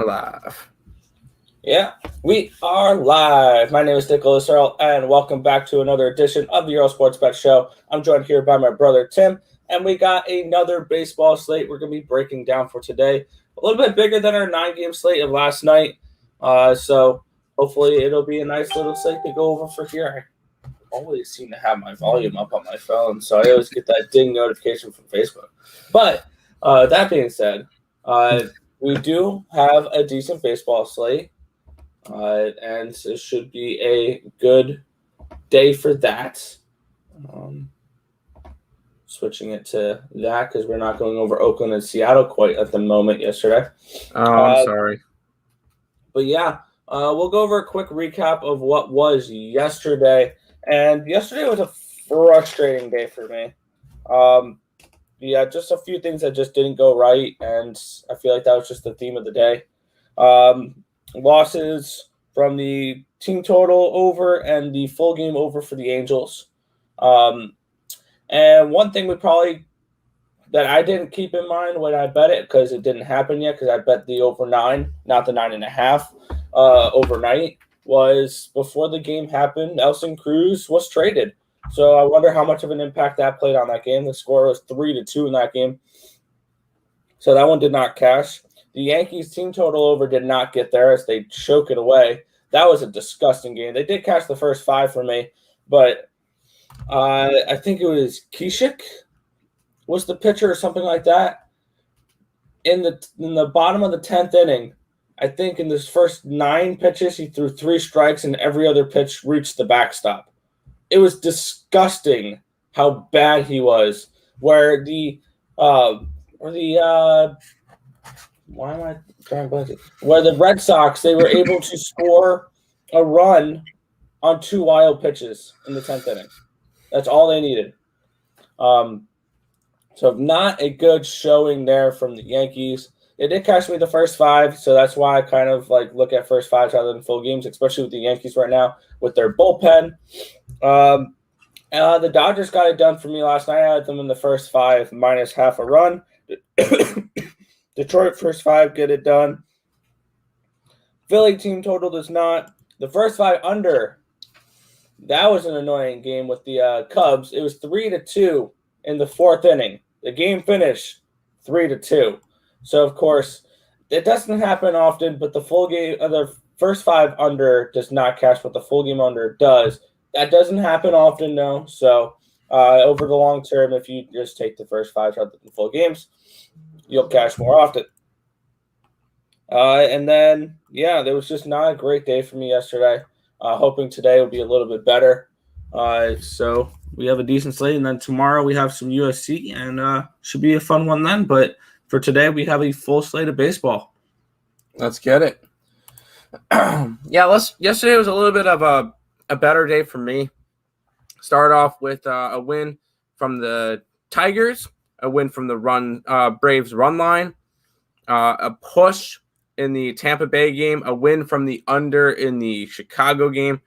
Live. Yeah, we are live. My name is Nicholas Earle, and welcome back to another edition of the Earle Sports Bet Show. I'm joined here by my brother Tim, and we got another baseball slate we're going to be breaking down for today. A little bit bigger than our 9-game slate of last night, so hopefully it'll be a nice little slate to go over for here. I always seem to have my volume up on my phone, so I always get that ding notification from Facebook. But that being said, we do have a decent baseball slate. And it should be a good day for that. Switching it to that because we're not going over Oakland and Seattle quite at the moment yesterday. Oh, I'm sorry. But yeah, we'll go over a quick recap of what was yesterday. And yesterday was a frustrating day for me. Yeah, just a few things that just didn't go right, and I feel like that was just the theme of the day. Losses from the team total over and the full game over for the Angels. And one thing that I didn't keep in mind when I bet it, because it didn't happen yet, because I bet the over 9, not the 9.5, overnight, was before the game happened, Nelson Cruz was traded. So I wonder how much of an impact that played on that game. The score was 3-2 in that game. So that one did not cash. The Yankees team total over did not get there as they choke it away. That was a disgusting game. They did cash the first 5 for me, but I think it was Kishik was the pitcher or something like that. In the bottom of the 10th inning, I think in his first 9 pitches, he threw 3 strikes and every other pitch reached the backstop. It was disgusting how bad he was. Where the Red Sox, they were able to score a run on 2 wild pitches in the 10th inning. That's all they needed. So not a good showing there from the Yankees. They did cash me the first 5, so that's why I kind of look at first 5 rather than full games, especially with the Yankees right now with their bullpen. The Dodgers got it done for me last night. I had them in the first 5 minus half a run. Detroit first 5 get it done. Philly team total does not. The first 5 under. That was an annoying game with the Cubs. It was 3-2 in the 4th inning. The game finished 3-2. So of course, it doesn't happen often, but the full game, the first 5 under does not cash, but the full game under does. That doesn't happen often, though. So over the long term, if you just take the first 5 rather than full games, you'll cash more often. And then, yeah, there was just not a great day for me yesterday. Hoping today will be a little bit better. So we have a decent slate, and then tomorrow we have some UFC, and should be a fun one then. But for today, we have a full slate of baseball. Let's get it. Yesterday was a little bit of a better day for me. Start off with a win from the Tigers, a win from the Braves run line, a push in the Tampa Bay game, a win from the under in the Chicago game,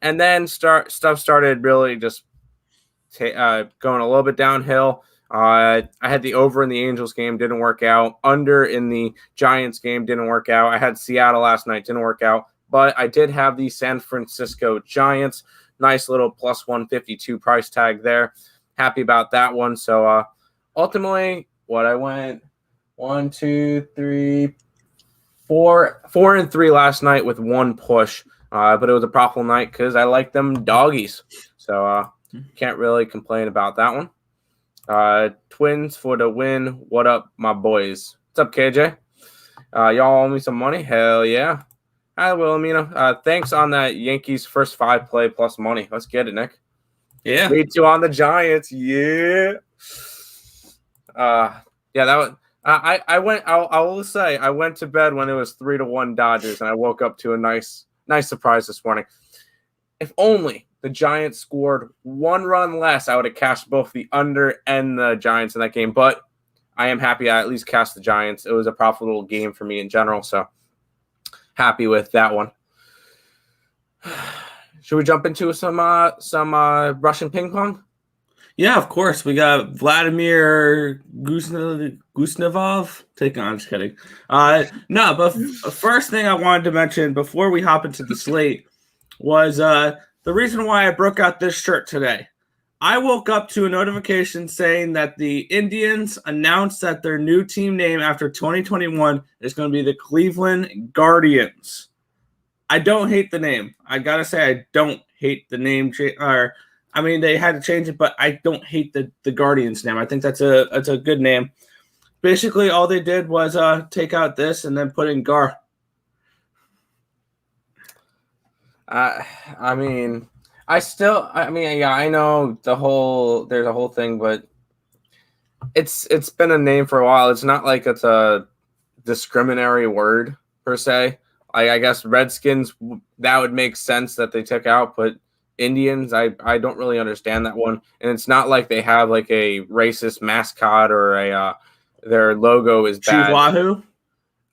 and then stuff started really just going a little bit downhill. I had the over in the Angels game, didn't work out. Under in the Giants game, didn't work out. I had Seattle last night, didn't work out. But I did have the San Francisco Giants. Nice little plus 152 price tag there. Happy about that one. So ultimately, I went 1, 2, 3, 4 and 3 last night with 1 push. But it was a profitable night because I like them doggies. So can't really complain about that one. Twins for the win. What up, my boys? What's up, KJ? Y'all owe me some money? Hell yeah. Hi, Wilhelmina. Thanks on that Yankees first 5 play plus money. Let's get it, Nick. Yeah. 3-2 on the Giants. Yeah. That was. I will say I went to bed when it was 3-1 Dodgers, and I woke up to a nice surprise this morning. If only the Giants scored 1 run less, I would have cashed both the under and the Giants in that game. But I am happy I at least cashed the Giants. It was a profitable game for me in general, so happy with that one. Should we jump into some Russian ping pong? Yeah, of course. We got Vladimir Gusnevov taking on. Just kidding. No, but first thing I wanted to mention before we hop into the slate was the reason why I broke out this shirt today. I woke up to a notification saying that the Indians announced that their new team name after 2021 is going to be the Cleveland Guardians. I don't hate the name. I got to say I don't hate the name. They had to change it, but I don't hate the Guardians name. I think that's a good name. Basically, all they did was take out this and then put in Gar. I know there's a whole thing, but it's been a name for a while. It's not like it's a discriminatory word per se. I guess Redskins, that would make sense that they took out, but Indians, I don't really understand that one. And it's not like they have like a racist mascot or their logo is bad. Chief Wahoo?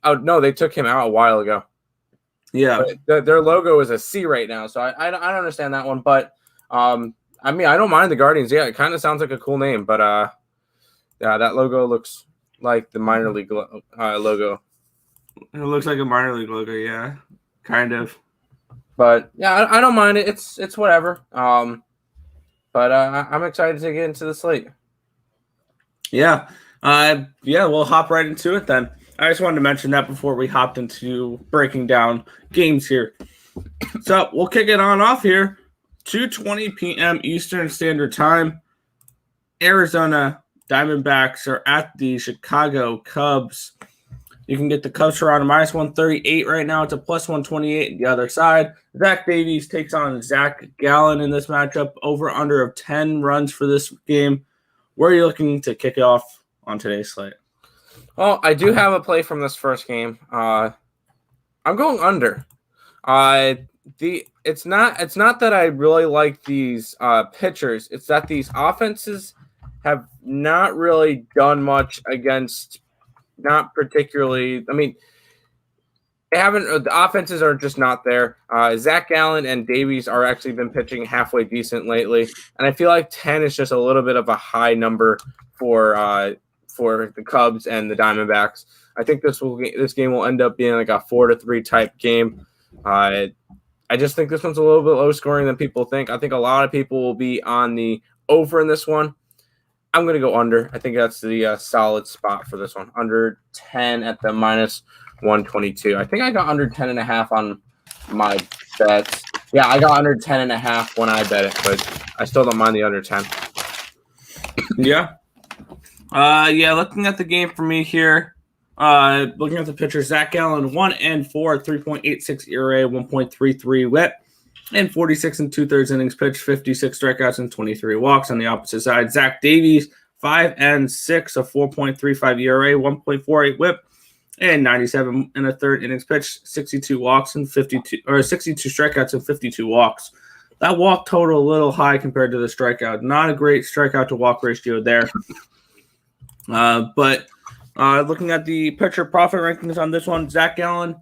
Oh no, they took him out a while ago. Yeah, their logo is a C right now, so I don't understand that one. But I don't mind the Guardians. Yeah, it kind of sounds like a cool name, but that logo looks like the minor league logo. It looks like a minor league logo, yeah, kind of. But yeah, I don't mind it. It's whatever. But I'm excited to get into the slate. Yeah, we'll hop right into it then. I just wanted to mention that before we hopped into breaking down games here. So we'll kick it on off here. 2:20 p.m. Eastern Standard Time. Arizona Diamondbacks are at the Chicago Cubs. You can get the Cubs for around a -138 right now. It's a +128 the other side. Zach Davies takes on Zach Gallen in this matchup. Over under of 10 runs for this game. Where are you looking to kick it off on today's slate? Well, I do have a play from this first game. I'm going under. It's not that I really like these pitchers. It's that these offenses have not really done much against. Not particularly. I mean, they haven't. The offenses are just not there. Zach Gallen and Davies are actually been pitching halfway decent lately, and I feel like 10 is just a little bit of a high number for the Cubs and the Diamondbacks. I think this game will end up being like a 4-3 type game. I just think this one's a little bit low scoring than people think. I think a lot of people will be on the over in this one. I'm going to go under. I think that's the solid spot for this one. Under 10 at the -122. I think I got under 10.5 on my bets. Yeah, I got under 10.5 when I bet it, but I still don't mind the under 10. Yeah. Looking at the game for me here, looking at the pitcher, Zach Gallen, 1-4, 3.86 ERA, 1.33 WHIP, and 46 2/3 innings pitched, 56 strikeouts, and 23 walks. On the opposite side, Zach Davies, 5-6, a 4.35 ERA, 1.48 WHIP, and 97 1/3 innings pitched, 62 walks and 62 strikeouts and 52 walks. That walk total a little high compared to the strikeout. Not a great strikeout to walk ratio there. But looking at the pitcher profit rankings on this one, Zach Gallen,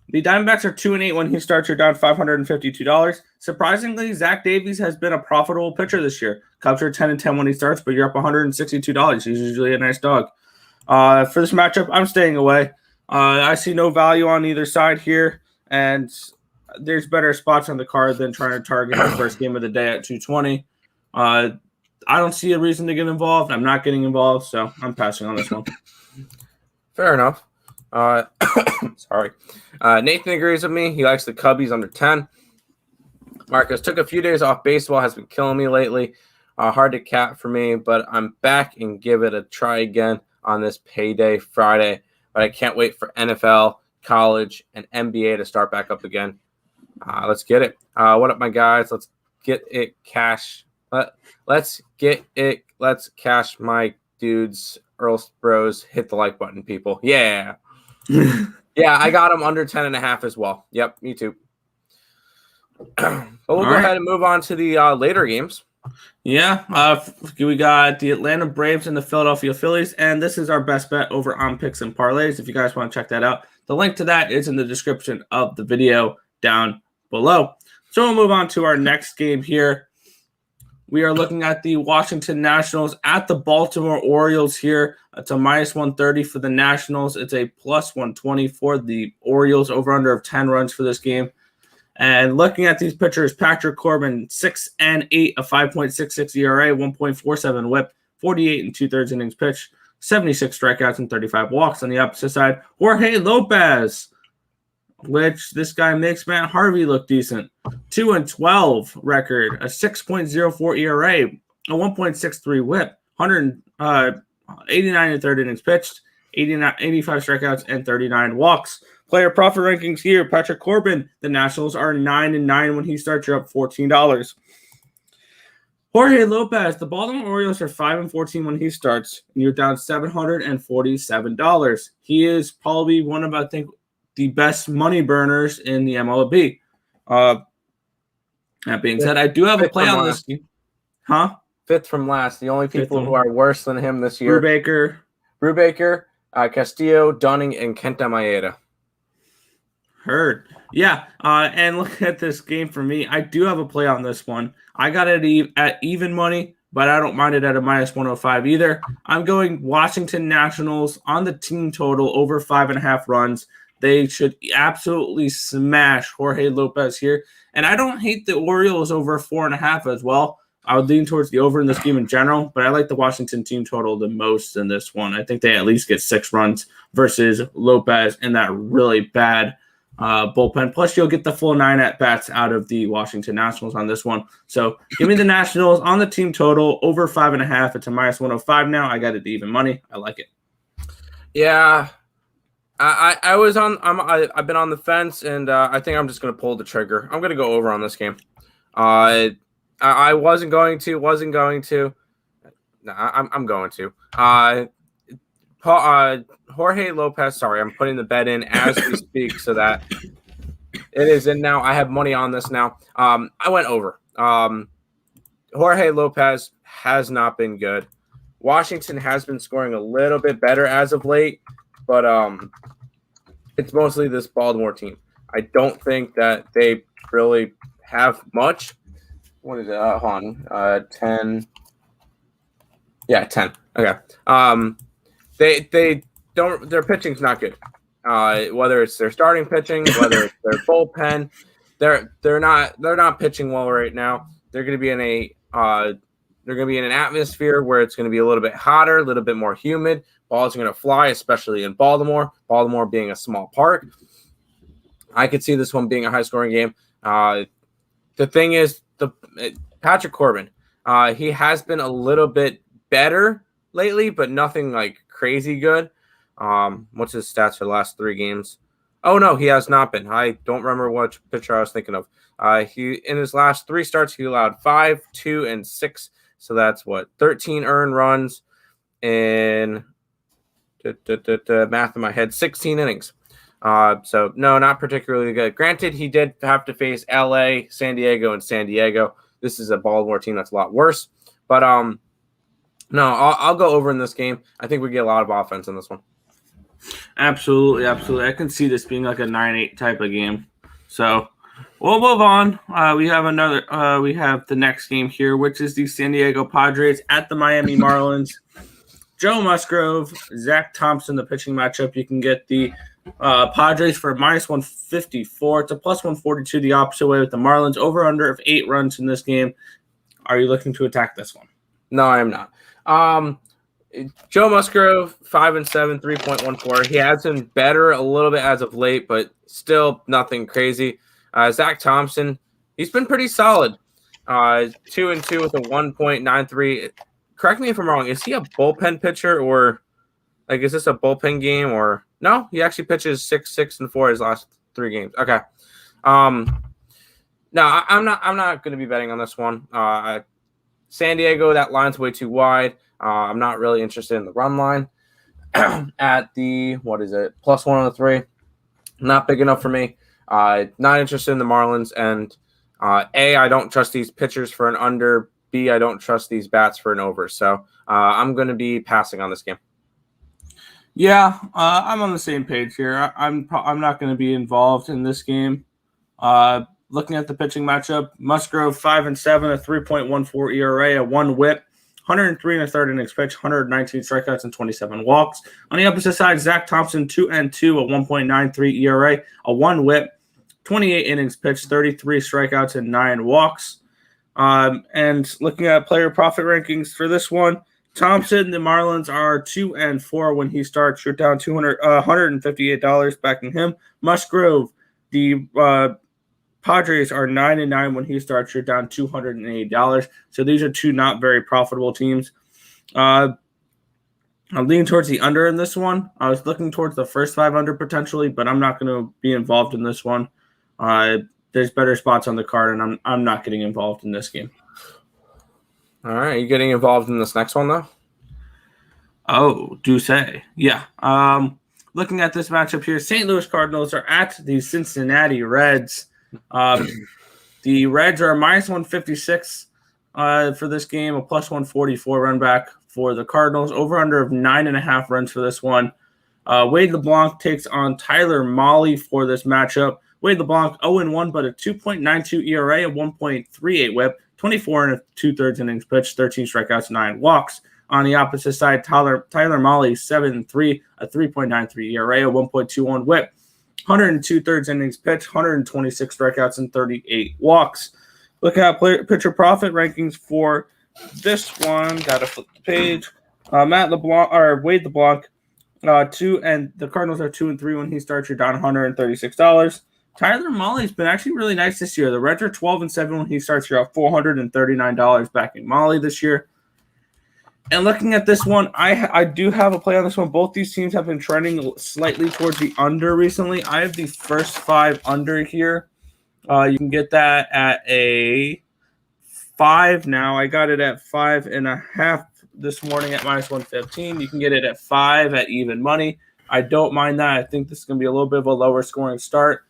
the Diamondbacks are 2-8 when he starts. You're down $552. Surprisingly, Zach Davies has been a profitable pitcher this year. Cubs are 10-10 when he starts, but you're up $162. He's usually a nice dog. For this matchup, I'm staying away. I see no value on either side here, and there's better spots on the card than trying to target the first game of the day at 220. I don't see a reason to get involved. I'm not getting involved, so I'm passing on this one. Fair enough. Sorry. Nathan agrees with me. He likes the Cubbies under 10. Marcus took a few days off baseball, has been killing me lately. Hard to cap for me, but I'm back and give it a try again on this payday Friday. But I can't wait for NFL, college, and NBA to start back up again. Let's get it. What up, my guys? Let's get it cash. Let's get it. Let's cash my dudes. Earle Bros. Hit the like button, people. Yeah. Yeah, I got him under 10.5 as well. Yep, me too. But we'll go ahead and move on to the later games. Yeah, we got the Atlanta Braves and the Philadelphia Phillies, and this is our best bet over on Picks and Parleys. If you guys want to check that out, the link to that is in the description of the video down below. So we'll move on to our next game here. we are looking at the Washington Nationals at the Baltimore Orioles here. It's a minus 130 for the Nationals. It's a plus 120 for the Orioles, over under of 10 runs for this game. And looking at these pitchers, Patrick Corbin, 6 and 8, a 5.66 ERA, 1.47 WHIP, 48 and 2/3 innings pitched, 76 strikeouts and 35 walks. On the opposite side, Jorge Lopez, which this guy makes Matt Harvey look decent. 2 and 12 record, a 6.04 ERA, a 1.63 WHIP, 89 and 3/3 innings pitched, 85 strikeouts and 39 walks. Player profit rankings here. Patrick Corbin, the Nationals are 9 and 9 when he starts. You're up $14. Jorge Lopez, the Baltimore Orioles are 5 and 14 when he starts, and you're down $747. He is probably one of, I think, the best money burners in the MLB. That being said, I do have a play on this. Huh? Fifth from last. The only people who are worse than him this year. Brubaker, Castillo, Dunning, and Kenta Maeda. Heard. Yeah, and look at this game for me. I do have a play on this one. I got it at even money, but I don't mind it at a minus 105 either. I'm going Washington Nationals on the team total over 5.5 runs. They should absolutely smash Jorge Lopez here. And I don't hate the Orioles over 4.5 as well. I would lean towards the over in this game in general, but I like the Washington team total the most in this one. I think they at least get 6 runs versus Lopez in that really bad bullpen. Plus, you'll get the full 9 at-bats out of the Washington Nationals on this one. So give me the Nationals on the team total over 5.5. It's a minus 105 now. I got it even money. I like it. Yeah. I've been on the fence, and I think I'm just going to pull the trigger. I'm going to go over on this game. I wasn't going to. No, I'm going to. Jorge Lopez, sorry, I'm putting the bet in as we speak so that it is in now. I have money on this now. I went over. Jorge Lopez has not been good. Washington has been scoring a little bit better as of late, but it's mostly this Baltimore team. I don't think that they really have much. What is it? Hold on. 10. Yeah, 10. Okay. They don't. Their pitching's not good. Whether it's their starting pitching, whether it's their bullpen, they're not pitching well right now. They're going to be in an atmosphere where it's going to be a little bit hotter, a little bit more humid. Balls are going to fly, especially in Baltimore. Baltimore being a small park, I could see this one being a high-scoring game. The thing is, Patrick Corbin, he has been a little bit better lately, but nothing like crazy good. What's his stats for the last 3 games? Oh no, he has not been. I don't remember which pitcher I was thinking of. He in his last 3 starts, he allowed 5, 2, and 6. So that's 13 earned runs in math in my head, 16 innings. So no, not particularly good. Granted, he did have to face LA, San Diego, and San Diego. This is a Baltimore team that's a lot worse. But no, I'll go over in this game. I think we get a lot of offense in this one. Absolutely. I can see this being like a 9-8 type of game. So we'll move on. We have the next game here, which is the San Diego Padres at the Miami Marlins. Joe Musgrove, Zach Thompson, the pitching matchup. You can get the Padres for minus 154. It's a plus 142 the opposite way with the Marlins. Over under of 8 runs in this game. Are you looking to attack this one? No, I am not. Joe Musgrove, 5-7, 3.14. He has been better a little bit as of late, but still nothing crazy. Zach Thompson, he's been pretty solid. 2-2 with a 1.93. Correct me if I'm wrong. Is he a bullpen pitcher, or is this a bullpen game, or no? He actually pitches 6-4 his last 3 games. Okay. No, I'm not going to be betting on this one. San Diego, that line's way too wide. I'm not really interested in the run line at the, plus 103. Not big enough for me. Not interested in the Marlins. And A, I don't trust these pitchers for an under. B, I don't trust these bats for an over. So I'm going to be passing on this game. Yeah, I'm on the same page here. I'm not going to be involved in this game. looking at the pitching matchup, Musgrove 5-7, a 3.14 ERA, a 1 WHIP, 103 and a third innings pitch, 119 strikeouts and 27 walks. On the opposite side, Zach Thompson 2-2, a 1.93 ERA, a 1 WHIP, 28 innings pitched, 33 strikeouts and 9 walks. And looking at player profit rankings for this one, Thompson, the Marlins are 2-4 when he starts. You're down $158 backing him. Musgrove, the Padres are 9-9 when he starts. You're down $280. So these are two not very profitable teams. I'm leaning towards the under in this one. I was looking towards the first 5 under potentially, but I'm not going to be involved in this one. There's better spots on the card, and I'm not getting involved in this game. All right. Are you getting involved in this next one, though? Oh, do say. Yeah. Looking at this matchup here, St. Louis Cardinals are at the Cincinnati Reds. The Reds are a -156 for this game, a +144 run back for the Cardinals. Over-under of 9.5 runs for this one. Wade LeBlanc takes on Tyler Mahle for this matchup. Wade LeBlanc 0-1, but a 2.92 ERA, a 1.38 WHIP, 24 and 2/3 innings pitched, 13 strikeouts, 9 walks. On the opposite side, Tyler Mahle 7-3, a 3.93 ERA, a 1.21 WHIP, 102 thirds innings pitched, 126 strikeouts, and 38 walks. Looking at pitcher profit rankings for this one, gotta flip the page. Wade LeBlanc, 2, and the Cardinals are 2-3 when he starts. You're down $136. Tyler Mahle's been actually really nice this year. The Reds are 12-7 when he starts. You're up $439 backing Mahle this year. And looking at this one, I do have a play on this one. Both these teams have been trending slightly towards the under recently. I have the first 5 under here. You can get that at a 5 now. I got it at 5.5 this morning at -115. You can get it at 5 at even money. I don't mind that. I think this is going to be a little bit of a lower scoring start.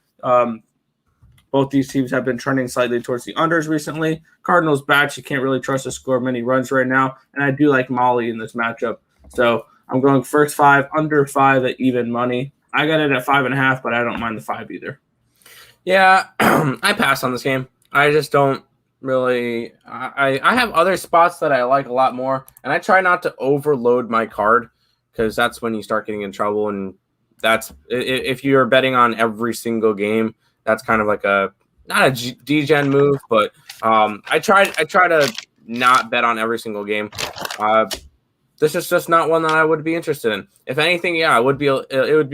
Both these teams have been trending slightly towards the unders recently. Cardinals bats, you can't really trust to score many runs right now. And I do like Mahle in this matchup. So I'm going first 5, under 5 at even money. I got it at 5.5, but I don't mind the 5 either. Yeah, I pass on this game. I just don't really I have other spots that I like a lot more, and I try not to overload my card because that's when you start getting in trouble. And that's if you're betting on every single game, that's kind of like not a degen move, but I try to not bet on every single game. This is just not one that I would be interested in. If anything, yeah, it would be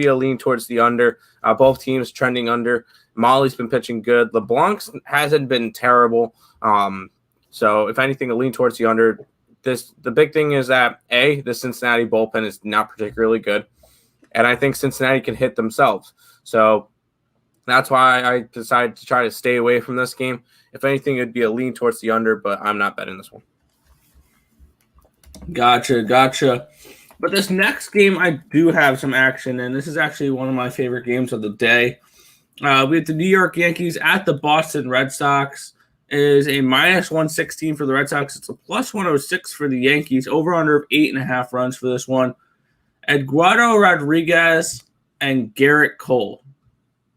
a lean towards the under. Both teams trending under. Mahle's been pitching good. LeBlanc hasn't been terrible. So if anything, a lean towards the under. The big thing is that the Cincinnati bullpen is not particularly good, and I think Cincinnati can hit themselves. So that's why I decided to try to stay away from this game. If anything, it'd be a lean towards the under, but I'm not betting this one. Gotcha. But this next game, I do have some action, and this is actually one of my favorite games of the day. We have the New York Yankees at the Boston Red Sox. It is a -116 for the Red Sox. It's a +106 for the Yankees. Over-under of 8.5 runs for this one. Eduardo Rodriguez and Garrett Cole,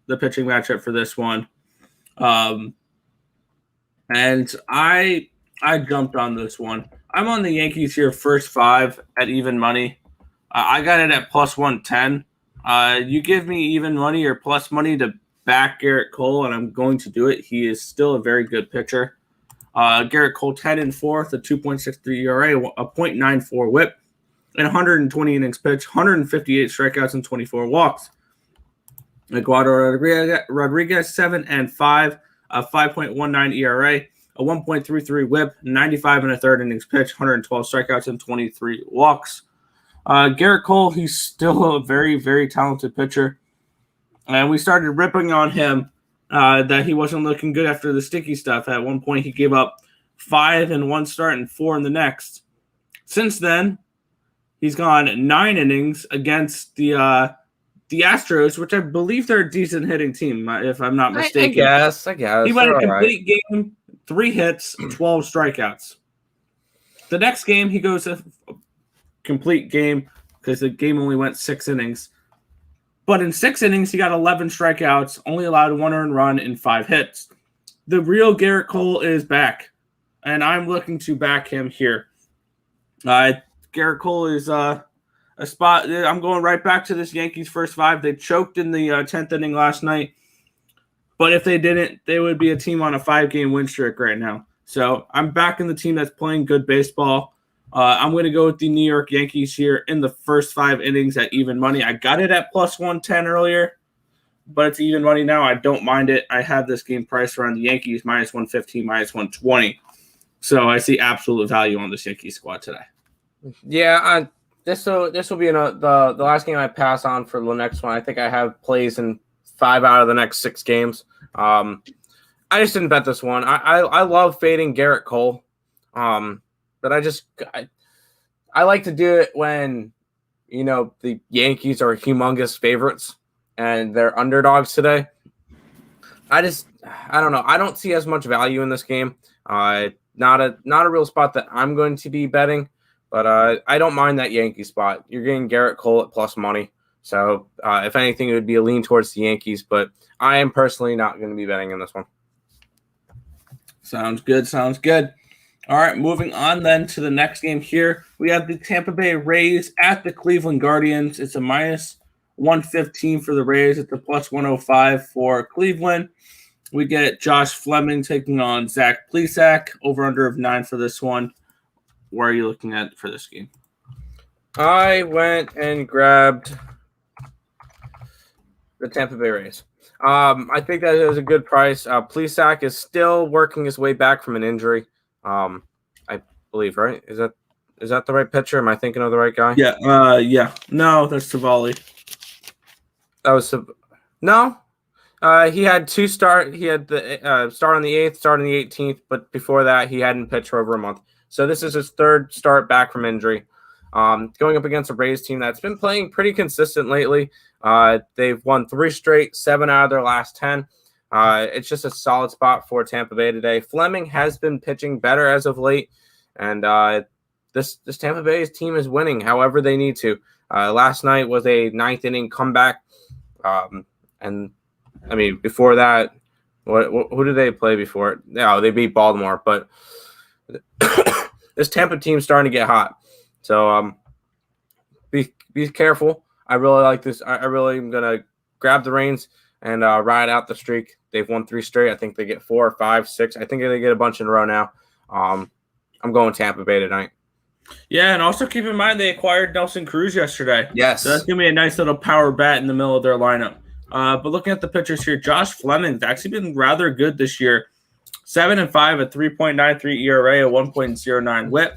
the pitching matchup for this one. And I jumped on this one. I'm on the Yankees here, first 5 at even money. I got it at +110. You give me even money or plus money to back Garrett Cole, and I'm going to do it. He is still a very good pitcher. Garrett Cole 10-4, a 2.63 ERA, a 0.94 WHIP, and 120 innings pitched, 158 strikeouts, and 24 walks. Eduardo Rodriguez 7-5, a 5.19 ERA, a 1.33 WHIP, 95 and a third innings pitched, 112 strikeouts, and 23 walks. Garrett Cole, he's still a very, very talented pitcher. And we started ripping on him that he wasn't looking good after the sticky stuff. At one point, he gave up 5 in one start and 4 in the next. Since then, he's gone 9 innings against the Astros, which I believe they're a decent hitting team, if I'm not mistaken. I guess. He went a complete game, 3 hits, 12 strikeouts. The next game, he goes a complete game because the game only went 6 innings. But in 6 innings, he got 11 strikeouts, only allowed 1 earned run and 5 hits. the real Garrett Cole is back, and I'm looking to back him here. Garrett Cole is a spot. I'm going right back to this Yankees first five. They choked in the 10th inning last night, but if they didn't, they would be a team on a 5-game win streak right now. So I'm backing the team that's playing good baseball. I'm going to go with the New York Yankees here in the first 5 innings at even money. I got it at plus 110 earlier, but it's even money now. I don't mind it. I have this game priced around the Yankees minus 115, minus 120. So I see absolute value on this Yankees squad today. Yeah, this will be the last game I pass on for the next one. I think I have plays in 5 out of the next 6 games. I just didn't bet this one. I love fading Garrett Cole, but I like to do it when the Yankees are humongous favorites and they're underdogs today. I don't know. I don't see as much value in this game. Not a real spot that I'm going to be betting, but I don't mind that Yankee spot. You're getting Garrett Cole at plus money. So if anything, it would be a lean towards the Yankees, but I am personally not going to be betting in this one. Sounds good. All right, moving on then to the next game here. We have the Tampa Bay Rays at the Cleveland Guardians. It's a minus 115 for the Rays. It's a plus 105 for Cleveland. We get Josh Fleming taking on Zach Plesac. Over-under of 9 for this one. Where are you looking at for this game? I went and grabbed the Tampa Bay Rays. I think that is a good price. Plesac is still working his way back from an injury. I believe, right? Is that the right pitcher? Am I thinking of the right guy? Yeah. Yeah. No, that's Savali. That was no. He had 2 start. He had the start on the 8th, start on the 18th, but before that, he hadn't pitched for over a month. So this is his 3rd start back from injury. Going up against a Rays team that's been playing pretty consistent lately. They've won 3 straight, 7 out of their last 10. It's just a solid spot for Tampa Bay today. Fleming has been pitching better as of late, and this Tampa Bay team is winning however they need to. Last night was a 9th inning comeback, and I mean before that, who did they play before it? No, they beat Baltimore, but this Tampa team's starting to get hot. So be careful. I really like this. I really am gonna grab the reins and ride out the streak. They've won 3 straight. I think they get 4, 5, 6. I think they get a bunch in a row now. I'm going Tampa Bay tonight. Yeah, and also keep in mind they acquired Nelson Cruz yesterday. Yes. So that's going to be a nice little power bat in the middle of their lineup. But looking at the pitchers here, Josh Fleming's actually been rather good this year. 7-5, a 3.93 ERA, a 1.09 WHIP,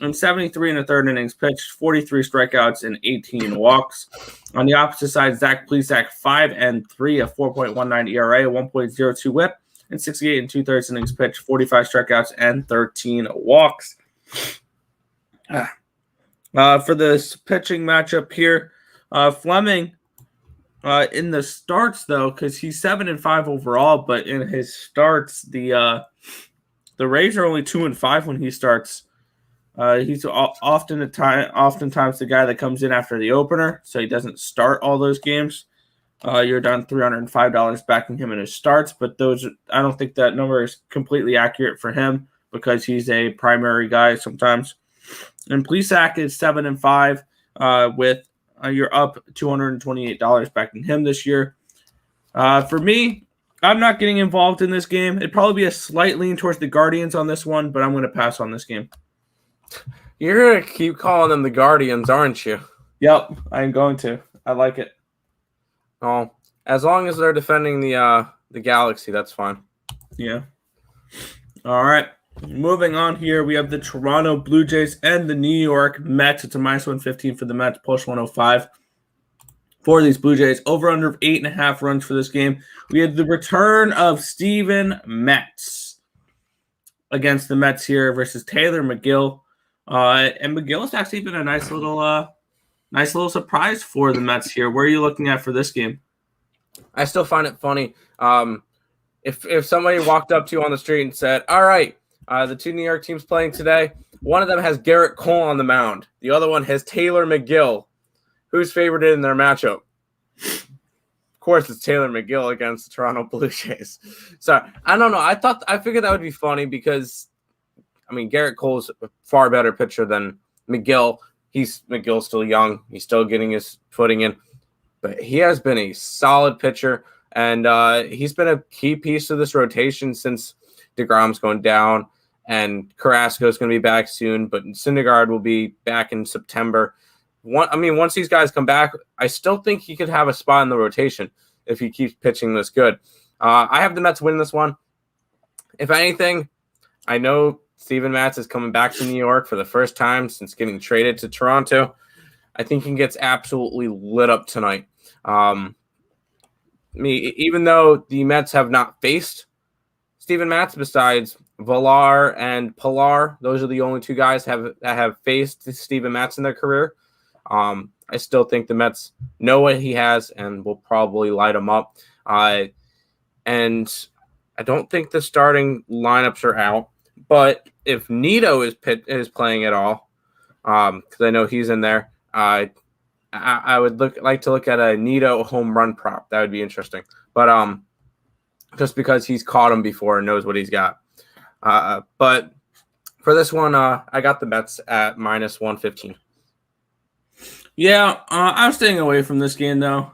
and 73 in the 3rd innings pitched, 43 strikeouts, and 18 walks. On the opposite side, Zach Plesac, 5-3, a 4.19 ERA, a 1.02 WHIP, and 68 in 2/3 innings pitched, 45 strikeouts, and 13 walks. For this pitching matchup here, Fleming in the starts though, because he's 7-5 overall, but in his starts, the Rays are only 2-5 when he starts. He's oftentimes the guy that comes in after the opener, so he doesn't start all those games. You're down $305 backing him in his starts, but I don't think that number is completely accurate for him because he's a primary guy sometimes. And Plesac is 7-5 with you're up $228 backing him this year. For me, I'm not getting involved in this game. It'd probably be a slight lean towards the Guardians on this one, but I'm going to pass on this game. You're going to keep calling them the Guardians, aren't you? Yep, I'm going to. I like it. Oh, as long as they're defending the Galaxy, that's fine. Yeah. All right. Moving on here, we have the Toronto Blue Jays and the New York Mets. It's a minus 115 for the Mets, plus 105 for these Blue Jays. Over under of 8.5 runs for this game. We had the return of Steven Matz against the Mets here versus Taylor McGill. And McGill has actually been a nice little surprise for the Mets here. Where are you looking at for this game? I still find it funny. If somebody walked up to you on the street and said, all right, the 2 New York teams playing today, one of them has Garrett Cole on the mound. The other one has Taylor McGill. Who's favored in their matchup? course, it's Taylor McGill against the Toronto Blue Jays. So I don't know. I figured that would be funny because, I mean, Garrett Cole's a far better pitcher than McGill. McGill's still young. He's still getting his footing in, but he has been a solid pitcher, and he's been a key piece of this rotation since DeGrom's going down, and Carrasco's going to be back soon, but Syndergaard will be back in September. Once these guys come back, I still think he could have a spot in the rotation if he keeps pitching this good. I have the Mets win this one. If anything, I know Steven Matz is coming back to New York for the first time since getting traded to Toronto. I think he gets absolutely lit up tonight. Even though the Mets have not faced Steven Matz besides Villar and Pilar, those are the only two guys that have faced Steven Matz in their career. I still think the Mets know what he has and will probably light him up. And I don't think the starting lineups are out. But if Nito is playing at all, because I know he's in there, I would like to look at a Nito home run prop. That would be interesting. But just because he's caught him before and knows what he's got. But for this one, I got the Mets at -115. Yeah, I'm staying away from this game, though.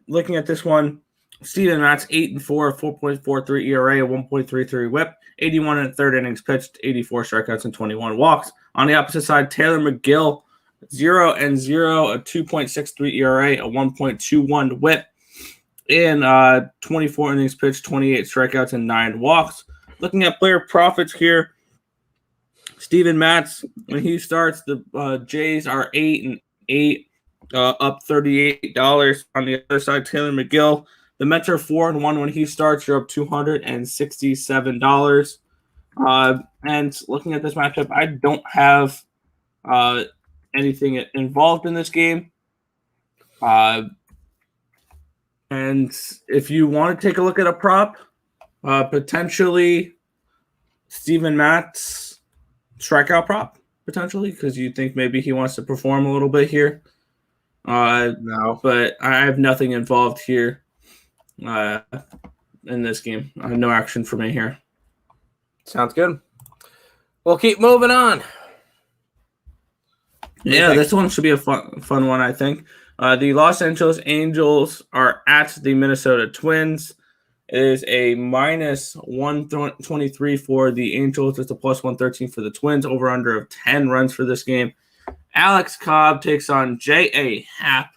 Looking at this one, Steven Matz, 8-4, 4.43 ERA, a 1.33 whip, 81 in third innings pitched, 84 strikeouts, and 21 walks. On the opposite side, Taylor McGill, 0-0, a 2.63 ERA, a 1.21 whip, in 24 innings pitched, 28 strikeouts, and 9 walks. Looking at player profits here, Steven Matz, when he starts, the Jays are 8-8, up $38. On the other side, Taylor McGill, the Mets are 4-1 when he starts. You're up $267. And looking at this matchup, I don't have anything involved in this game. And if you want to take a look at a prop, potentially Steven Matz strikeout prop, potentially, because you think maybe he wants to perform a little bit here. No. But I have nothing involved here in this game. No action for me here. Sounds good. We'll keep moving on. Yeah, this one should be a fun one, I think. The Los Angeles Angels are at the Minnesota Twins. It is a -123 for the Angels. It's a +113 for the Twins. Over under of 10 runs for this game. Alex Cobb takes on J.A. Happ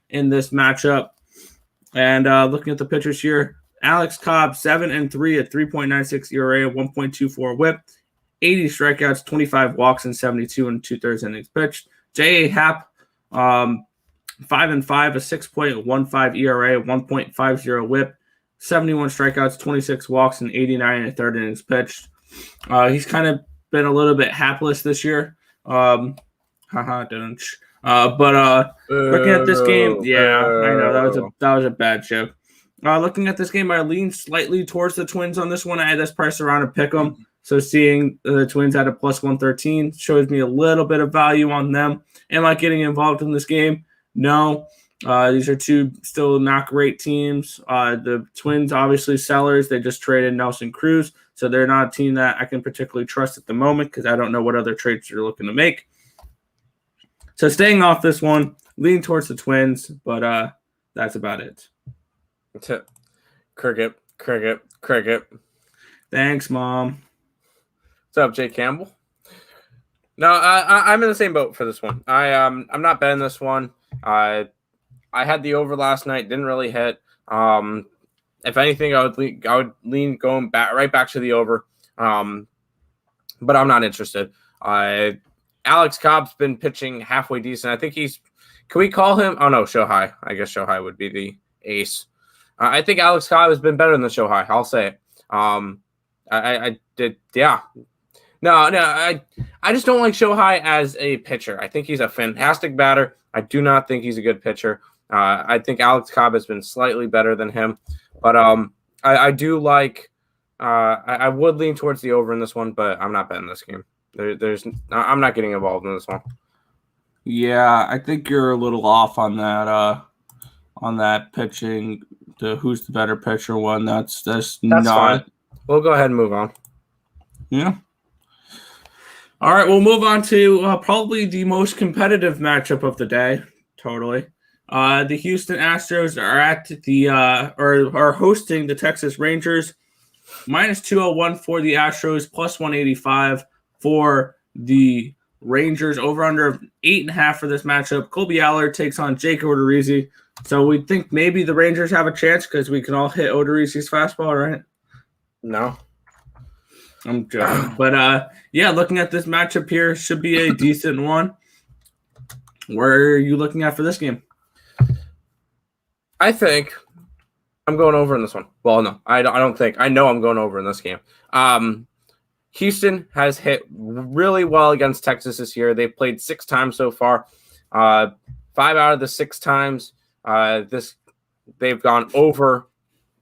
in this matchup. And looking at the pitchers here, Alex Cobb, 7-3 at 3.96 ERA, 1.24 whip, 80 strikeouts, 25 walks, and 72 and 2/3 innings pitched. J.A. Happ, 5-5, a 6.15 ERA, 1.50 whip, 71 strikeouts, 26 walks, and 89 and 1/3 innings pitched. He's kind of been a little bit hapless this year. But looking at this game, yeah, I know that was a bad joke. Looking at this game, I lean slightly towards the Twins on this one. I had this price around to pick them, so seeing the Twins at a +113 shows me a little bit of value on them. Am I getting involved in this game? No. These are two still not great teams. The Twins, obviously sellers. They just traded Nelson Cruz, so they're not a team that I can particularly trust at the moment because I don't know what other trades they're looking to make. So staying off this one, lean towards the Twins, but that's about it. Cricket. Thanks, Mom. What's up, Jay Campbell? No, I'm in the same boat for this one. I'm not betting this one. I had the over last night, didn't really hit. If anything, I would lean going right back to the over. But I'm not interested. Alex Cobb's been pitching halfway decent. I think can we call him? Oh, no, Shohei. I guess Shohei would be the ace. I think Alex Cobb has been better than Shohei. I'll say it. I did, yeah. No, I just don't like Shohei as a pitcher. I think he's a fantastic batter. I do not think he's a good pitcher. I think Alex Cobb has been slightly better than him. But I do like I would lean towards the over in this one, but I'm not betting this game. I'm not getting involved in this one. Yeah, I think you're a little off on that on that pitching. The who's the better pitcher one. That's not fine. We'll go ahead and move on. Yeah. All right, we'll move on to probably the most competitive matchup of the day. Totally. The Houston Astros are at the are hosting the Texas Rangers. Minus 201 for the Astros, plus 185 for the Rangers. Over under 8.5 for this matchup. Colby Allard takes on Jake Odorizzi. So we think maybe the Rangers have a chance because we can all hit Odorizzi's fastball, right? No. I'm joking. But, yeah, looking at this matchup here, should be a decent one. Where are you looking at for this game? I think I'm going over in this one. Well, no, I don't think. I know I'm going over in this game. Houston has hit really well against Texas this year. They've played 6 times so far. 5 out of the 6 times they've gone over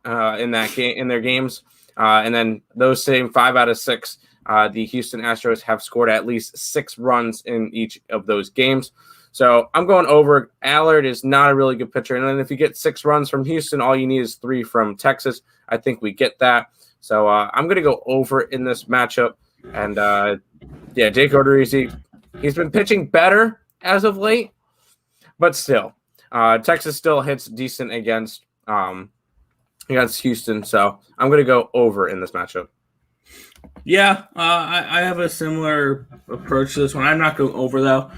in their games. And then those same 5 out of 6, the Houston Astros have scored at least 6 runs in each of those games. So I'm going over. Allard is not a really good pitcher. And then if you get 6 runs from Houston, all you need is 3 from Texas. I think we get that. So I'm going to go over in this matchup. And, Jake Odorizzi, he's been pitching better as of late. But still, Texas still hits decent against Houston. So I'm going to go over in this matchup. Yeah, I have a similar approach to this one. I'm not going over, though.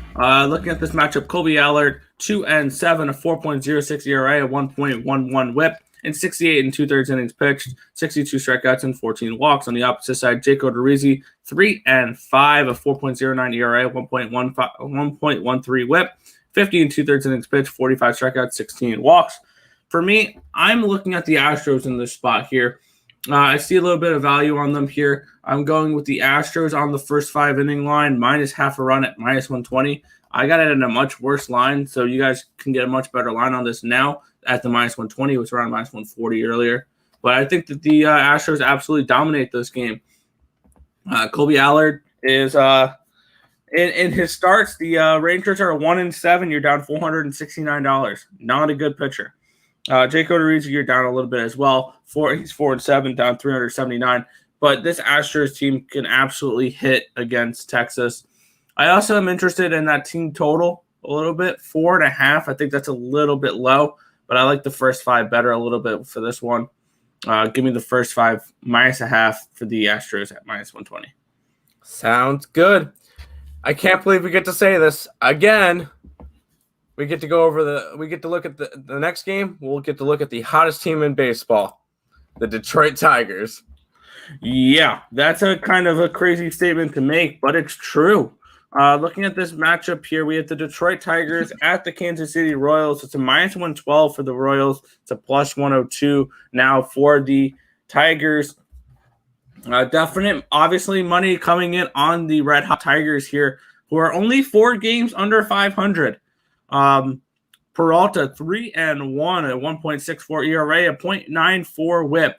Looking at this matchup, Colby Allard, 2-7, a 4.06 ERA, a 1.11 whip, and 68 2/3 innings pitched, 62 strikeouts and 14 walks. On the opposite side, Jake Odorizzi, 3-5, a 4.09 ERA, 1.13 whip, 50 2/3 innings pitched, 45 strikeouts, 16 walks. For me, I'm looking at the Astros in this spot here. I see a little bit of value on them here. I'm going with the Astros on the first 5 inning line, minus half a run at minus 120. I got it in a much worse line, so you guys can get a much better line on this now at the minus 120. It was around minus 140 earlier. But I think that the Astros absolutely dominate this game. Colby Allard is in his starts. The Rangers are 1-7. You're down $469. Not a good pitcher. Jake Odorizzi, you're down a little bit as well. He's 4-7, down 379. But this Astros team can absolutely hit against Texas. I also am interested in that team total a little bit, 4.5. I think that's a little bit low, but I like the first 5 better a little bit for this one. Give me the first 5 minus a half for the Astros at minus 120. Sounds good. I can't believe we get to say this again. We get to go over we get to look at the next game. We'll get to look at the hottest team in baseball, the Detroit Tigers. Yeah, that's a kind of a crazy statement to make, but it's true. Looking at this matchup here, we have the Detroit Tigers at the Kansas City Royals. It's a minus 112 for the Royals. It's a plus 102 now for the Tigers. Definite, obviously, money coming in on the Red Hot Tigers here, who are only 4 games under 500. Peralta 3-1, a 1.64 ERA, a 0.94 WHIP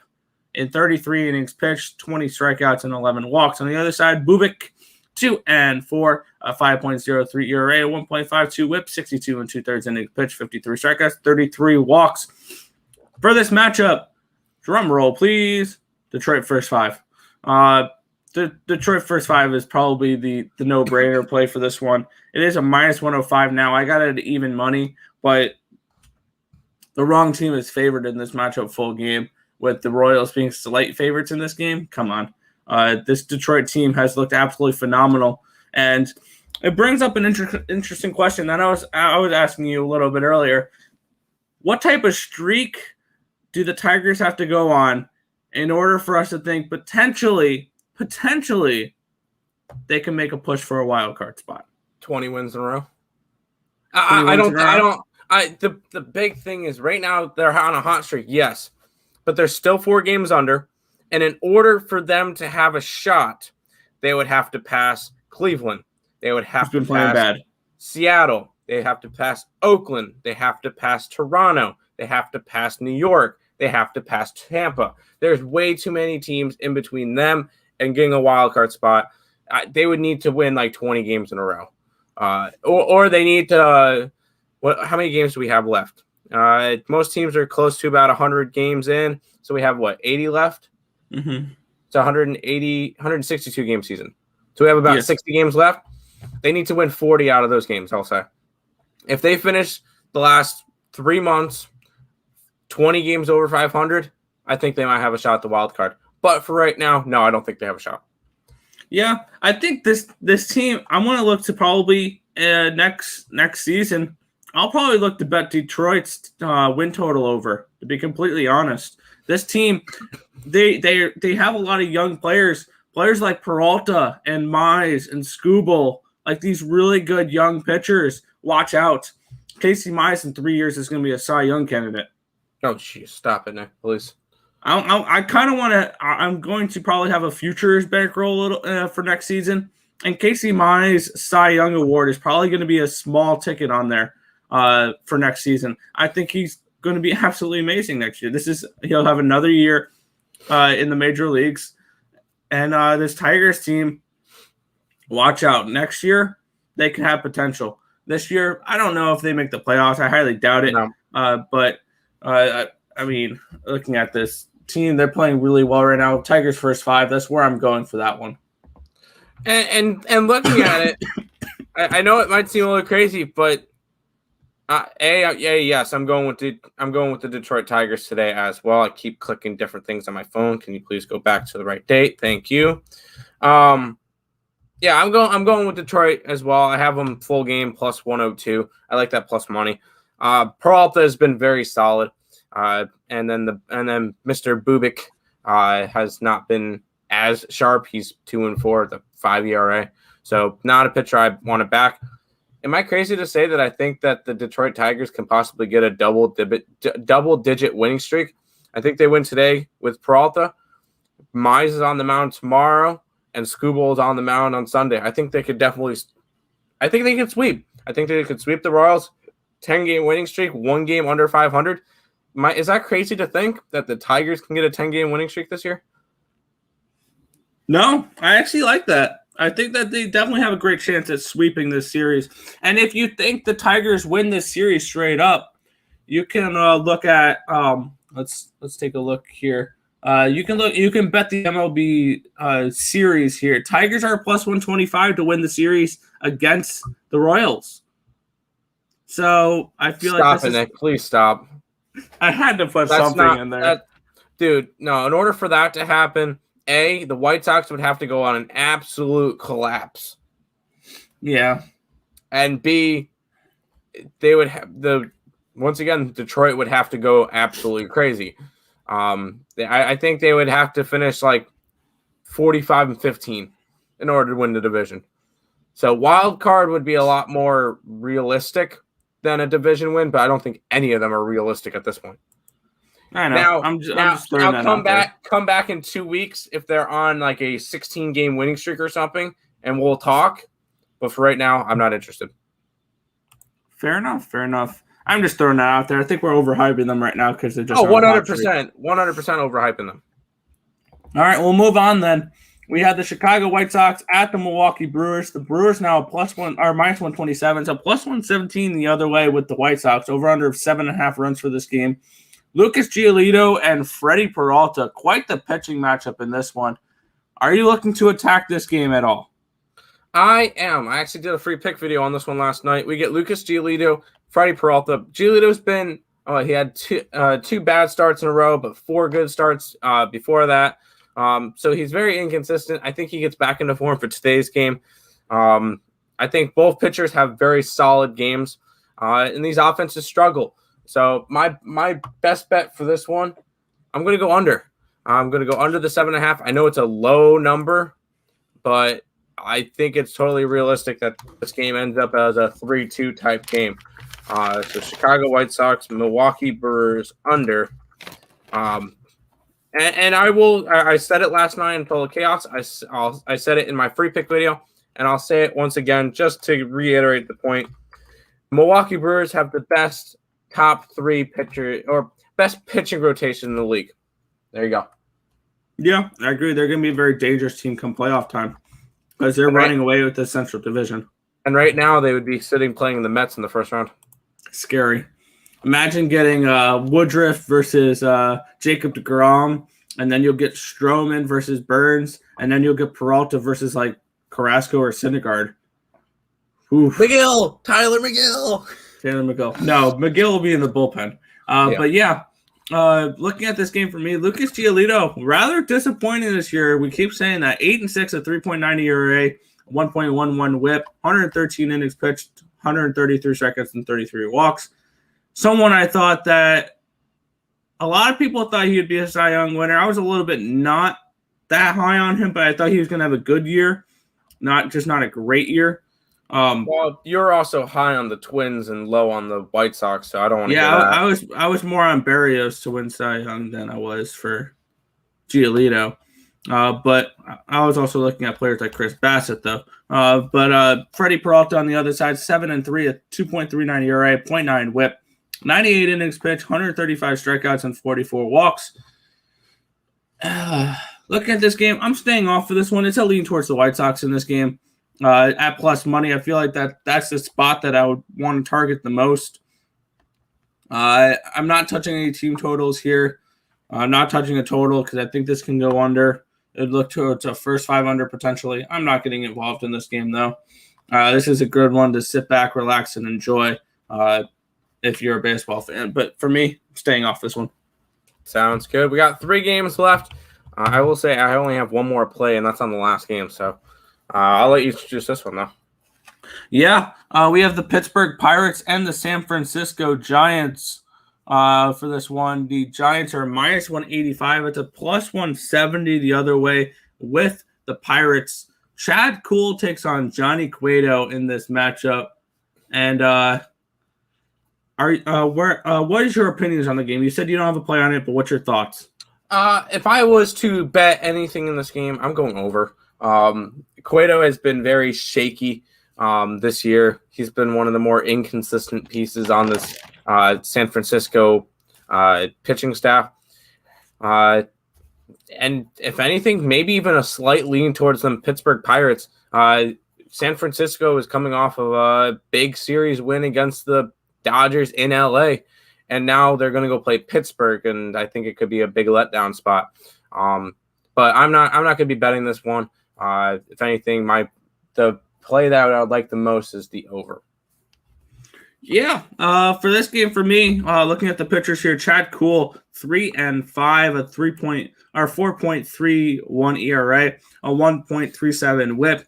in 33 innings pitched, 20 strikeouts and 11 walks. On the other side, Bubic 2-4, a 5.03 ERA, a 1.52 WHIP, 62 2/3 innings pitched, 53 strikeouts, 33 walks. For this matchup, drum roll, please. Detroit first 5. The Detroit first 5 is probably the no-brainer play for this one. It is a minus 105 now. I got it at even money, but the wrong team is favored in this matchup full game, with the Royals being slight favorites in this game. Come on. This Detroit team has looked absolutely phenomenal. And it brings up an interesting question that I was asking you a little bit earlier. What type of streak do the Tigers have to go on in order for us to think potentially they can make a push for a wild card spot? 20 wins in a row. The big thing is right now they're on a hot streak, yes, but they're still 4 games under. And in order for them to have a shot, they would have to pass Cleveland. They would have to pass Seattle. They have to pass Oakland. They have to pass Toronto. They have to pass New York. They have to pass Tampa. There's way too many teams in between them and getting a wild card spot. They would need to win like 20 games in a row. Or they need to how many games do we have left? Most teams are close to about 100 games in. So we have, 80 left? Mm-hmm. It's 162 game season. So we have about 60 games left. They need to win 40 out of those games, I'll say. If they finish the last 3 months, 20 games over 500, I think they might have a shot at the wild card. But for right now, no, I don't think they have a shot. Yeah, I think this team, I want to look to probably next season. I'll probably look to bet Detroit's win total over, to be completely honest. This team, they have a lot of young players like Peralta and Mize and Skubal, like these really good young pitchers. Watch out. Casey Mize in 3 years is going to be a Cy Young candidate. Oh, jeez, stop it, Nick, please. I kind of want to. I'm going to probably have a futures bankroll for next season. And Casey Mize Cy Young Award is probably going to be a small ticket on there for next season. I think he's going to be absolutely amazing next year. He'll have another year in the major leagues, and this Tigers team, watch out. Next year they can have potential. This year, I don't know if they make the playoffs. I highly doubt it. No. But I mean, looking at this team, they're playing really well right now. Tigers first 5. That's where I'm going for that one. And looking at it, I know it might seem a little crazy, but yes, I'm going with the Detroit Tigers today as well. I keep clicking different things on my phone. Can you please go back to the right date? Thank you. Yeah, I'm going with Detroit as well. I have them full game plus 102. I like that plus money. Peralta has been very solid. And then Mr. Bubic has not been as sharp. He's 2-4 at the 5 ERA. So not a pitcher I want to back. Am I crazy to say that I think that the Detroit Tigers can possibly get a double-digit winning streak? I think they win today with Peralta. Mize is on the mound tomorrow, and Skubal is on the mound on Sunday. I think they could definitely – I think they could sweep. I think they could sweep the Royals. 10-game winning streak, 1 game under 500. Is that crazy to think that the Tigers can get a 10-game winning streak this year? No, I actually like that. I think that they definitely have a great chance at sweeping this series. And if you think the Tigers win this series straight up, you can look at let's take a look here. You can bet the MLB series here. Tigers are plus 125 to win the series against the Royals. So I feel Nick. Please stop. I had to put something in there. Dude, no, in order for that to happen, A, the White Sox would have to go on an absolute collapse. Yeah. And B, they would have once again, Detroit would have to go absolutely crazy. I think they would have to finish like 45-15 in order to win the division. So wild card would be a lot more realistic than a division win, but I don't think any of them are realistic at this point. I know. Now come back in 2 weeks if they're on like a 16-game winning streak or something, and we'll talk. But for right now, I'm not interested. Fair enough. I'm just throwing that out there. I think we're overhyping them right now because they're just 100%, 100% overhyping them. All right, we'll move on then. We had the Chicago White Sox at the Milwaukee Brewers. The Brewers now minus 127, so plus 117 the other way with the White Sox. Over under of 7.5 runs for this game. Lucas Giolito and Freddie Peralta, quite the pitching matchup in this one. Are you looking to attack this game at all? I am. I actually did a free pick video on this one last night. We get Lucas Giolito, Freddie Peralta. Giolito's been he had two bad starts in a row, but 4 good starts before that. So he's very inconsistent. I think he gets back into form for today's game. I think both pitchers have very solid games, and these offenses struggle. So my best bet for this one, I'm going to go under. I'm going to go under the 7.5. I know it's a low number, but I think it's totally realistic that this game ends up as a 3-2 type game. So Chicago White Sox, Milwaukee Brewers under. And I said it last night in Total Chaos. I said it in my free pick video, and I'll say it once again just to reiterate the point. Milwaukee Brewers have the best top 3 pitcher or best pitching rotation in the league. There you go. Yeah, I agree. They're going to be a very dangerous team come playoff time because they're running away with the Central Division. And right now they would be playing the Mets in the first round. Scary. Imagine getting Woodruff versus Jacob deGrom, and then you'll get Stroman versus Burns, and then you'll get Peralta versus like Carrasco or Syndergaard. Oof. McGill, Tyler McGill. Taylor McGill. No, McGill will be in the bullpen. But yeah, looking at this game for me, Lucas Giolito, rather disappointing this year. We keep saying that 8-6, a 3.90 ERA, 1.11 WHIP, 113 innings pitched, 133 strikeouts, and 33 walks. Someone I thought that a lot of people thought he would be a Cy Young winner. I was a little bit not that high on him, but I thought he was going to have a good year, not a great year. Well, you're also high on the Twins and low on the White Sox, so I don't want to. Yeah, I was more on Berrios to win Cy Young than I was for Giolito. But I was also looking at players like Chris Bassett, though. But Freddie Peralta on the other side, 7-3, a 2.39 ERA, 0.9 WHIP, 98 innings pitched, 135 strikeouts, and 44 walks. Looking at this game, I'm staying off for this one. It's a lean towards the White Sox in this game. At plus money, I feel like that's the spot that I would want to target the most. I'm not touching any team totals here. I'm not touching a total because I think this can go under. It would look towards a first 5 under potentially. I'm not getting involved in this game, though. This is a good one to sit back, relax, and enjoy if you're a baseball fan. But for me, I'm staying off this one. Sounds good. We got 3 games left. I will say I only have one more play, and that's on the last game, so I'll let you introduce this one, though. Yeah, we have the Pittsburgh Pirates and the San Francisco Giants for this one. The Giants are minus 185. It's a plus 170 the other way with the Pirates. Chad Kuhl takes on Johnny Cueto in this matchup. And what is your opinions on the game? You said you don't have a play on it, but what's your thoughts? If I was to bet anything in this game, I'm going over. Cueto has been very shaky this year. He's been one of the more inconsistent pieces on this San Francisco pitching staff. And if anything, maybe even a slight lean towards them Pittsburgh Pirates. San Francisco is coming off of a big series win against the Dodgers in LA, and now they're going to go play Pittsburgh, and I think it could be a big letdown spot. But I'm not going to be betting this one. If anything, the play that I would like the most is the over. Yeah, for this game for me, looking at the pitchers here, Chad Kuhl 3-5, a 4.31 ERA, a 1.37 WHIP,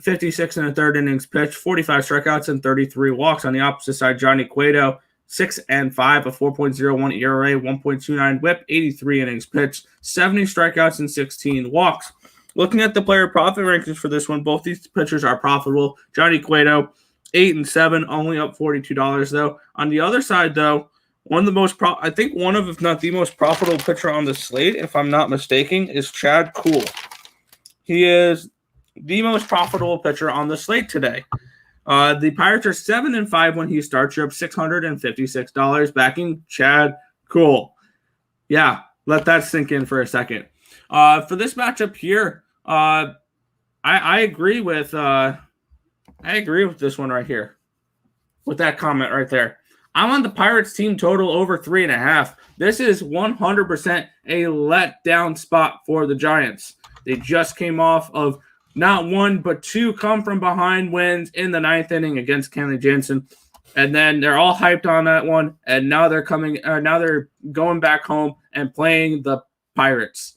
56 1/3 innings pitched, 45 strikeouts, and 33 walks. On the opposite side, Johnny Cueto 6-5, a 4.01 ERA, 1.29 WHIP, 83 innings pitched, 70 strikeouts, and 16 walks. Looking at the player profit rankings for this one, both these pitchers are profitable. Johnny Cueto, 8-7, only up $42 though. On the other side, though, one of the most I think one of, if not the most profitable pitcher on the slate, if I'm not mistaken, is Chad Kuhl. He is the most profitable pitcher on the slate today. The Pirates are 7-5 when he starts. You're up $656 backing Chad Kuhl. Yeah, let that sink in for a second. For this matchup here, I agree with this one right here. With that comment right there, I'm on the Pirates team total over 3.5. This is 100% a letdown spot for the Giants. They just came off of not one but 2 come from behind wins in the 9th inning against Kenley Jansen, and then they're all hyped on that one. And now they're going back home and playing the Pirates.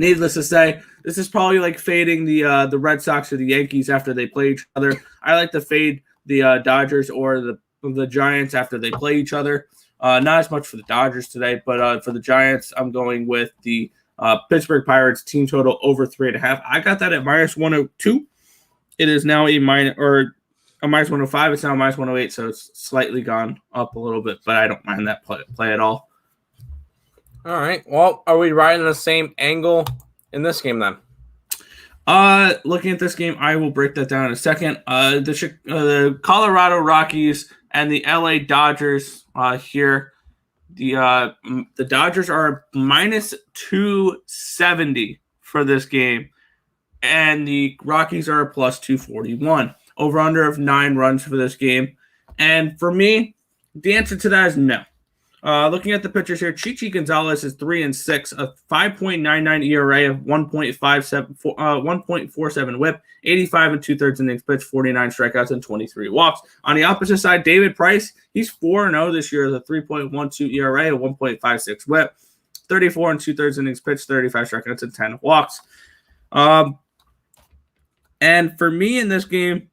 Needless to say, this is probably like fading the Red Sox or the Yankees after they play each other. I like to fade the Dodgers or the Giants after they play each other. Not as much for the Dodgers today, but for the Giants, I'm going with the Pittsburgh Pirates team total over 3.5. I got that at minus 102. It is now a minus 105. It's now minus 108, so it's slightly gone up a little bit, but I don't mind that play at all. All right. Well, are we riding the same angle in this game then? Looking at this game, I will break that down in a second. The Colorado Rockies and the LA Dodgers here. The Dodgers are minus 270 for this game, and the Rockies are plus 241. over-under of 9 runs for this game. And for me, the answer to that is no. Looking at the pitchers here, Chichi Gonzalez is 3-6, a 5.99 ERA, of 1.47 WHIP, 85 2/3 innings pitched, 49 strikeouts, and 23 walks. On the opposite side, David Price, he's 4-0 this year with a 3.12 ERA, a 1.56 WHIP, 34 2/3 innings pitched, 35 strikeouts, and 10 walks. And for me in this game,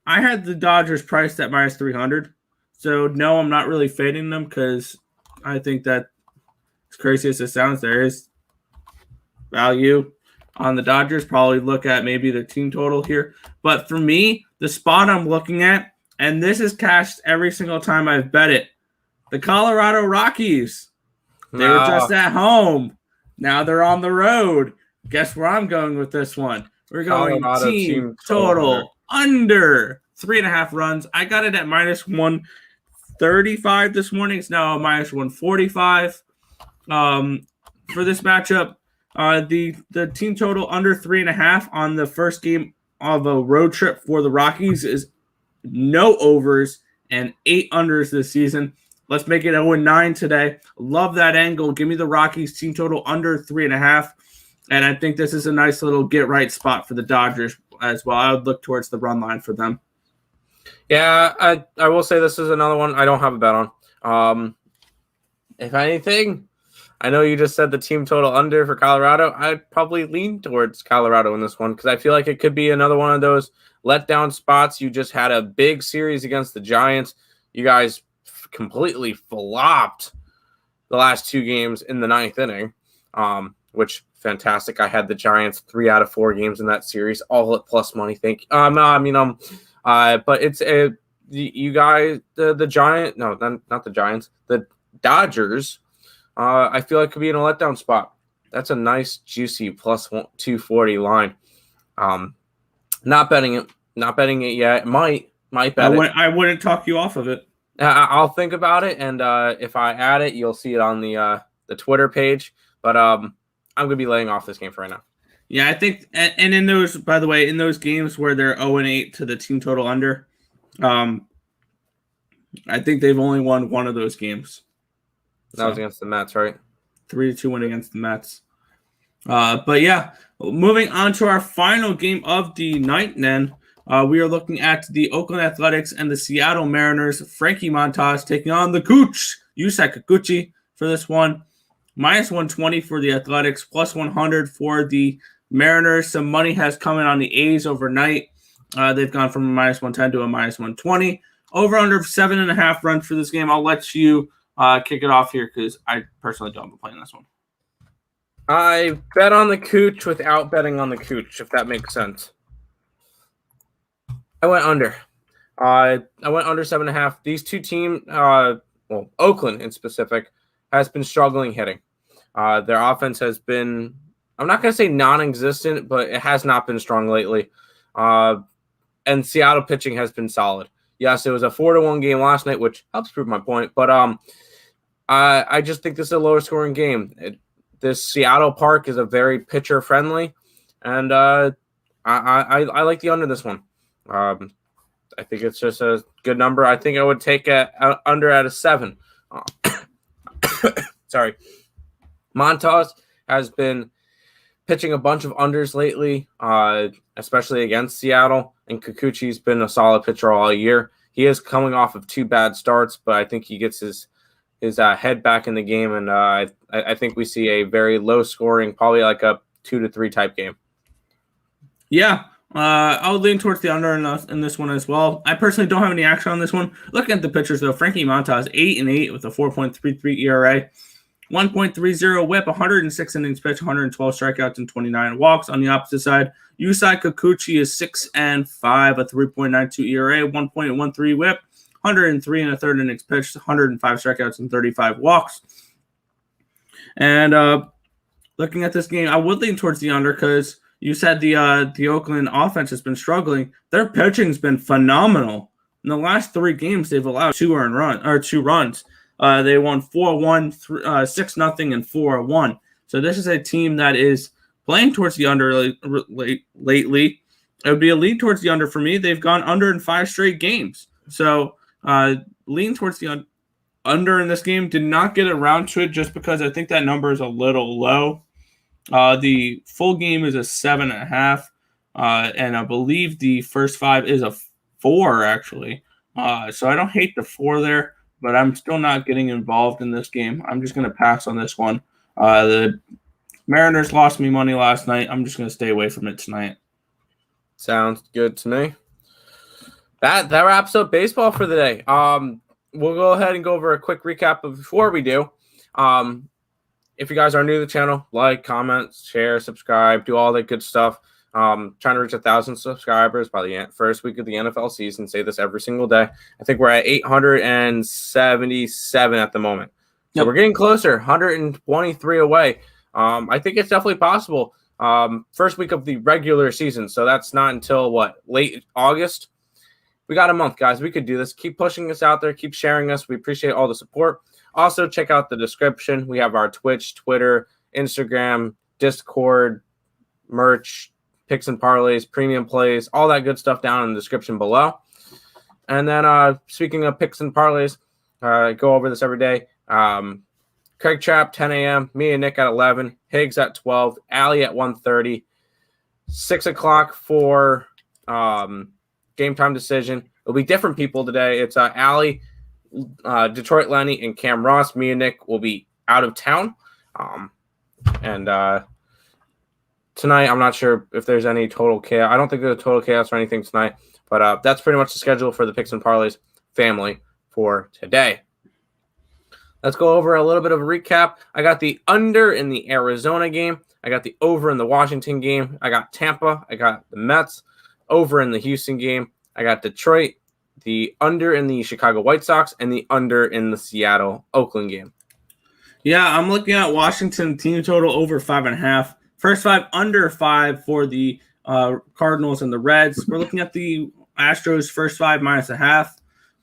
I had the Dodgers priced at minus 300. So, no, I'm not really fading them because I think that, as crazy as it sounds, there is value on the Dodgers. Probably look at maybe the team total here. But for me, the spot I'm looking at, and this is cashed every single time I've bet it, the Colorado Rockies. They were just at home. Now they're on the road. Guess where I'm going with this one? We're going team total under 3.5 runs. I got it at minus 135 this morning. It's now minus 145 for this matchup. The team total under 3.5 on the first game of a road trip for the Rockies is no overs and 8 unders this season. Let's make it 0-9 today. Love that angle. Give me the Rockies team total under 3.5. And I think this is a nice little get right spot for the Dodgers as well. I would look towards the run line for them. Yeah, I will say this is another one I don't have a bet on. If anything, I know you just said the team total under for Colorado. I'd probably lean towards Colorado in this one because I feel like it could be another one of those letdown spots. You just had a big series against the Giants. You guys completely flopped the last 2 games in the 9th inning, which fantastic. I had the Giants 3 out of 4 games in that series, all at plus money. But it's you guys, the Giant, no, not the Giants, the Dodgers. I feel like could be in a letdown spot. That's a nice juicy plus 240 line. Not betting it yet. Might bet I wouldn't talk you off of it. I'll think about it, and if I add it, you'll see it on the Twitter page. But I'm gonna be laying off this game for right now. Yeah, I think, and in those, by the way, in those games where they're 0-8 to the team total under, I think they've only won one of those games. That was against the Mets, right? 3-2 win against the Mets. But yeah, moving on to our final game of the night. Then we are looking at the Oakland Athletics and the Seattle Mariners. Frankie Montas taking on the Cooch, Yusei Kikuchi, for this one. Minus 120 for the Athletics, plus 100 for the Mariners. Some money has come in on the A's overnight. They've gone from a minus 110 to a minus 120. Over under 7.5 runs for this game. I'll let you kick it off here because I personally don't be playing this one. I bet on the Cooch without betting on the Cooch, if that makes sense. I went under. I went under 7.5. These two teams, Oakland in specific, has been struggling hitting. Their offense has been, I'm not going to say non-existent, but it has not been strong lately. And Seattle pitching has been solid. Yes, it was a 4-1 game last night, which helps prove my point. But I just think this is a lower scoring game. This Seattle park is a very pitcher friendly, and I like the under this one. I think it's just a good number. I think I would take under at a 7. Sorry. Montas has been pitching a bunch of unders lately, especially against Seattle, and Kikuchi's been a solid pitcher all year. He is coming off of 2 bad starts, but I think he gets his head back in the game, and I think we see a very low scoring, probably like a 2-3 type game. Yeah, I'll lean towards the under in this one as well. I personally don't have any action on this one. Looking at the pitchers, though, Frankie Montas, 8-8 with a 4.33 ERA, 1.30 WHIP, 106 innings pitched, 112 strikeouts, and 29 walks. On the opposite side, Yusei Kikuchi is 6-5, a 3.92 ERA, 1.13 WHIP, 103 1/3 innings pitched, 105 strikeouts, and 35 walks. And looking at this game, I would lean towards the under because you said the Oakland offense has been struggling. Their pitching's been phenomenal. In the last 3 games, they've allowed 2 runs. They won 4-1, 6-0, and 4-1. So this is a team that is playing towards the under lately. it would be a lean towards the under for me. They've gone under in 5 straight games. So lean towards the under in this game. Did not get around to it just because I think that number is a little low. The full game is a 7.5. And I believe the first 5 is a 4, actually. So I don't hate the 4 there, but I'm still not getting involved in this game. I'm just going to pass on this one. The Mariners lost me money last night. I'm just going to stay away from it tonight. Sounds good to me. That wraps up baseball for the day. We'll go ahead and go over a quick recap of before we do. If you guys are new to the channel, like, comment, share, subscribe, do all that good stuff. Trying to reach 1,000 subscribers by the first week of the NFL season. Say this every single day. I think we're at 877 at the moment. So We're getting closer, 123 away. I think it's definitely possible. First week of the regular season. So that's not until late August. We got a month, guys. We could do this. Keep pushing us out there. Keep sharing us. We appreciate all the support. Also, check out the description. We have our Twitch, Twitter, Instagram, Discord, merch, picks and parlays, premium plays, all that good stuff down in the description below. And then speaking of picks and parlays, go over this every day. Craig Trapp, 10 a.m., me and Nick at 11, Higgs at 12, Allie at 1:30, 6 o'clock for game time decision. It'll be different people today. It's Allie, Detroit Lenny, and Cam Ross. Me and Nick will be out of town. Tonight, I'm not sure if there's any total chaos. I don't think there's a total chaos or anything tonight. But that's pretty much the schedule for the Picks and Parlays family for today. Let's go over a little bit of a recap. I got the under in the Arizona game. I got the over in the Washington game. I got Tampa. I got the Mets. Over in the Houston game. I got Detroit. The under in the Chicago White Sox. And the under in the Seattle-Oakland game. Yeah, I'm looking at Washington team total over 5.5. First 5, under 5 for the Cardinals and the Reds. We're looking at the Astros first 5 -0.5.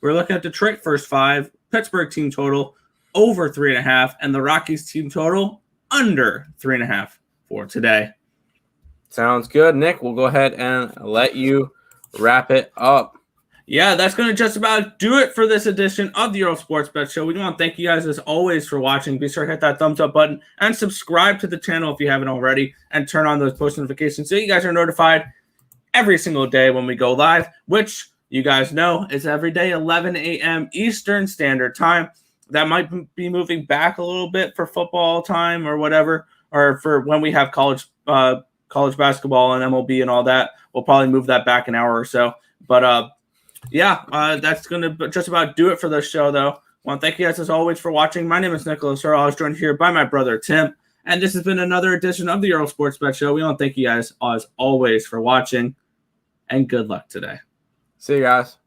We're looking at Detroit first 5. Pittsburgh team total over 3.5. And the Rockies team total under 3.5 for today. Sounds good. Nick, we'll go ahead and let you wrap it up. Yeah, that's going to just about do it for this edition of the Earle Sports Bet Show. We want to thank you guys as always for watching. Be sure to hit that thumbs up button and subscribe to the channel if you haven't already, and turn on those post notifications so you guys are notified every single day when we go live, which you guys know is every day 11 a.m. Eastern Standard Time. That might be moving back a little bit for football time or whatever, or for when we have college basketball and MLB and all that. We'll probably move that back an hour or so. But that's going to just about do it for this show, though. I want to thank you guys, as always, for watching. My name is Nicholas Earle. I was joined here by my brother, Tim. And this has been another edition of the Earle Sports Bet Show. We want to thank you guys, as always, for watching. And good luck today. See you guys.